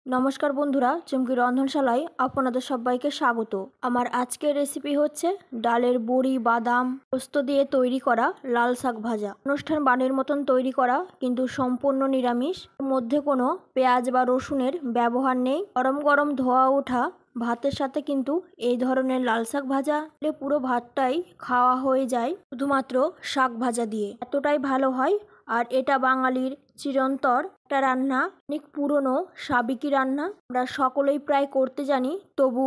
নমস্কার বন্ধুরা, চুমকি রন্ধনশালায় আপনাদের সবাইকে স্বাগত। আমার আজকের রেসিপি হচ্ছে ডালের বড়ি, বাদাম, পোস্ত দিয়ে তৈরি করা লাল শাক ভাজা। অনুষ্ঠান বানের মতন তৈরি করা, কিন্তু সম্পূর্ণ নিরামিষ। মধ্যে কোনো পেঁয়াজ বা রসুনের ব্যবহার নেই। গরম গরম ধোয়া ওঠা ভাতের সাথে কিন্তু এই ধরনের লাল শাক ভাজা পুরো ভাতটাই খাওয়া হয়ে যায় শুধুমাত্র শাক ভাজা দিয়ে। এতটাই ভালো হয়। আর এটা বাঙালির চিরন্তর একটা রান্না, অনেক পুরনো সাবেকি রান্না। আমরা সকলেই প্রায় করতে জানি, তবু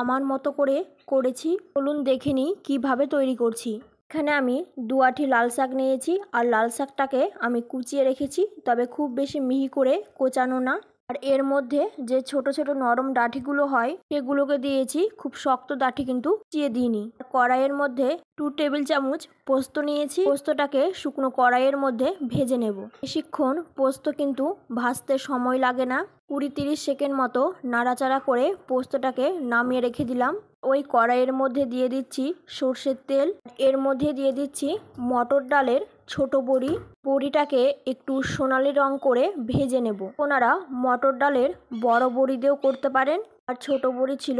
আমার মতো করে করেছি। চলুন দেখে নিই কীভাবে তৈরি করছি। এখানে আমি 2 আঁটি লাল শাক নিয়েছি, আর লাল শাকটাকে আমি কুচিয়ে রেখেছি, তবে খুব বেশি মিহি করে কোচানো না। আর এর মধ্যে যে ছোট ছোট নরম ডাঁটিগুলো হয় সেগুলোকে দিয়েছি, খুব শক্ত ডাঁটি কিন্তু কুচিয়ে দিইনি। কড়াইয়ের মধ্যে 2 টেবিল চামচ পোস্ত নিয়েছি। পোস্তটাকে শুকনো কড়াইয়ের মধ্যে ভেজে নেব। বেশিক্ষণ পোস্ত কিন্তু ভাজতে সময় লাগে না। 20-30 সেকেন্ড মতো নাড়াচাড়া করে পোস্তটাকে নামিয়ে রেখে দিলাম। ওই কড়াইয়ের মধ্যে দিয়ে দিচ্ছি সর্ষের তেল, এর মধ্যে দিয়ে দিচ্ছি মটর ডালের ছোট বড়ি। বড়িটাকে একটু সোনালি রং করে ভেজে নেব। ওনারা মটর ডালের বড় বড়ি দিয়েও করতে পারেন, আর ছোট বড়ি ছিল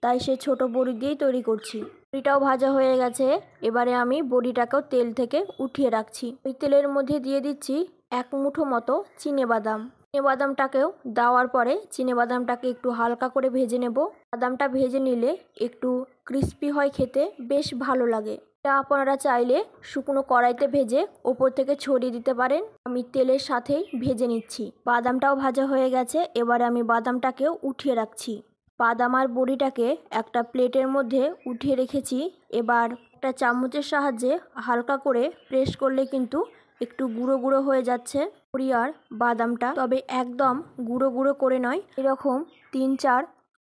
তাই সে ছোট বড়ি দিয়েই তৈরি করছি। বড়িটাও ভাজা হয়ে গেছে। এবারে আমি বড়িটাকেও তেল থেকে উঠিয়ে রাখছি। ওই তেলের মধ্যে দিয়ে দিচ্ছি 1 মুঠো মতো চিনেবাদাম। চিনেবাদামটাকেও দেওয়ার পরে চিনেবাদামটাকে একটু হালকা করে ভেজে নেব। বাদামটা ভেজে নিলে একটু ক্রিস্পি হয়, খেতে বেশ ভালো লাগে। এটা আপনারা চাইলে শুকনো কড়াইতে ভেজে ওপর থেকে ছড়িয়ে দিতে পারেন। আমি তেলের সাথেই ভেজে নিচ্ছি। বাদামটাও ভাজা হয়ে গেছে। এবারে আমি বাদামটাকেও উঠিয়ে রাখছি। বাদাম আর বড়িটাকে একটা প্লেটের মধ্যে উঠিয়ে রেখেছি। এবার একটা চামচের সাহায্যে হালকা করে প্রেস করলে কিন্তু একটু গুঁড়ো গুঁড়ো হয়ে যাচ্ছে বড়ি আর বাদামটা, তবে একদম গুঁড়ো গুঁড়ো করে নয়, এরকম 3-4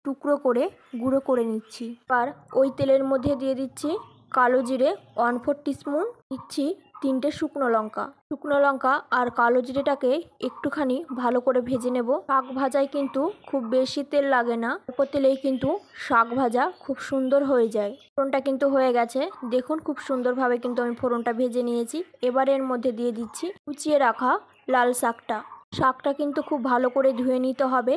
টুকরো করে গুঁড়ো করে নিচ্ছি। এবার ওই তেলের মধ্যে দিয়ে দিচ্ছি কালো জিরে 1/4 টিস্পুন, দিচ্ছি 3টে শুকনো লঙ্কা আর কালো জিরেটাকে একটুখানি ভালো করে ভেজে নেব। শাক ভাজায় কিন্তু খুব বেশি তেল লাগে না, অল্প তেলেই কিন্তু শাক ভাজা খুব সুন্দর হয়ে যায়। ফোড়নটা কিন্তু হয়ে গেছে, দেখুন খুব সুন্দরভাবে কিন্তু আমি ফোড়নটা ভেজে নিয়েছি। এবার এর মধ্যে দিয়ে দিচ্ছি কুচিয়ে রাখা লাল শাকটা কিন্তু খুব ভালো করে ধুয়ে নিতে হবে।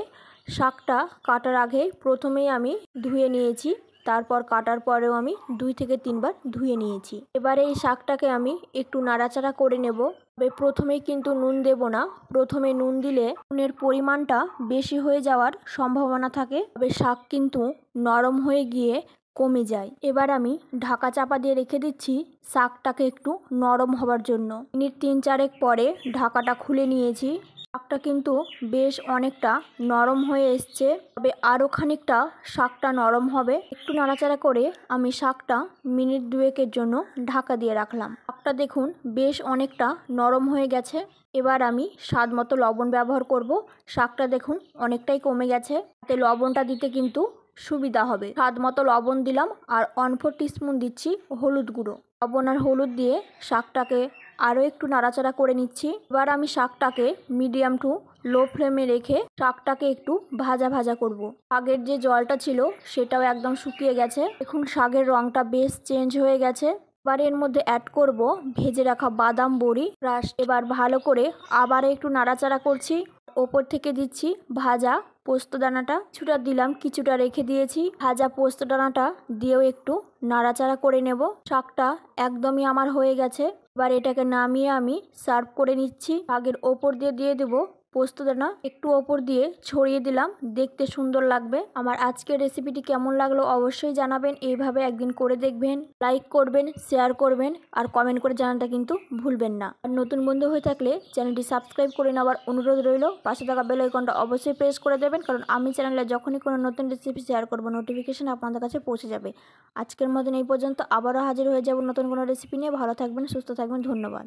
শাকটা কাটার আগে প্রথমেই আমি ধুয়ে নিয়েছি, তারপর কাটার পরেও আমি 2 থেকে 3 বার ধুয়ে নিয়েছি। এবারে এই শাকটাকে আমি একটু নাড়াচাড়া করে নেব। তবে প্রথমেই কিন্তু নুন দেব না। প্রথমে নুন দিলে নুনের পরিমাণটা বেশি হয়ে যাওয়ার সম্ভাবনা থাকে, তবে শাক কিন্তু নরম হয়ে গিয়ে কমে যায়। এবার আমি ঢাকা চাপা দিয়ে রেখে দিচ্ছি শাকটাকে একটু নরম হবার জন্য। মিনিট 3-4 পরে ঢাকাটা খুলে নিয়েছি। শাকটা কিন্তু বেশ অনেকটা নরম হয়ে এসছে, তবে আরও খানিকটা শাকটা নরম হবে। একটু নাড়াচাড়া করে আমি শাকটা মিনিট 2 জন্য ঢাকা দিয়ে রাখলাম। শাকটা দেখুন বেশ অনেকটা নরম হয়ে গেছে। এবার আমি স্বাদ মতো লবণ ব্যবহার করব। শাকটা দেখুন অনেকটাই কমে গেছে, তাতে লবণটা দিতে কিন্তু সুবিধা হবে। স্বাদ মতো লবণ দিলাম, আর 1/4 টিস্পুন দিচ্ছি হলুদ গুঁড়ো। লবণ আর হলুদ দিয়ে শাকটাকে আরও একটু নাড়াচাড়া করে নিচ্ছি। এবার আমি শাকটাকে মিডিয়াম টু লো ফ্লেমে রেখে শাকটাকে একটু ভাজা ভাজা করব। শাকের যে জলটা ছিল সেটাও একদম শুকিয়ে গেছে। এখন শাকের রঙটা বেশ চেঞ্জ হয়ে গেছে। এবার এর মধ্যে অ্যাড করব ভেজে রাখা বাদাম, বড়ি, রাস। এবার ভালো করে আবার একটু নাড়াচাড়া করছি। ওপর থেকে দিচ্ছি ভাজা পোস্ত দানাটা, কিছুটা দিলাম, কিছুটা রেখে দিয়েছি। ভাজা পোস্ত দানাটা দিয়েও একটু নাড়াচাড়া করে নেব। শাকটা একদমই আমার হয়ে গেছে। এবার এটাকে নামিয়ে আমি সার্ভ করে নিচ্ছি। শাকের ওপর দিয়ে দিয়ে দেবো পোস্তদানা, একটু ওপর দিয়ে ছড়িয়ে দিলাম, দেখতে সুন্দর লাগবে। আমার আজকের রেসিপিটি কেমন লাগলো অবশ্যই জানাবেন। এইভাবে একদিন করে দেখবেন। লাইক করবেন, শেয়ার করবেন, আর কমেন্ট করে জানাতে কিন্তু ভুলবেন না। আর নতুন বন্ধু হয়ে থাকলে চ্যানেলটি সাবস্ক্রাইব করে নেওয়ার অনুরোধ রইল। পাশে থাকা বেল আইকনটা অবশ্যই প্রেস করে দেবেন, কারণ আমি চ্যানেলে যখনই কোনো নতুন রেসিপি শেয়ার করব নোটিফিকেশন আপনাদের কাছে পৌঁছে যাবে। আজকের মতন এই পর্যন্ত, আবারও হাজির হয়ে যাব নতুন কোনো রেসিপি নিয়ে। ভালো থাকবেন, সুস্থ থাকবেন, ধন্যবাদ।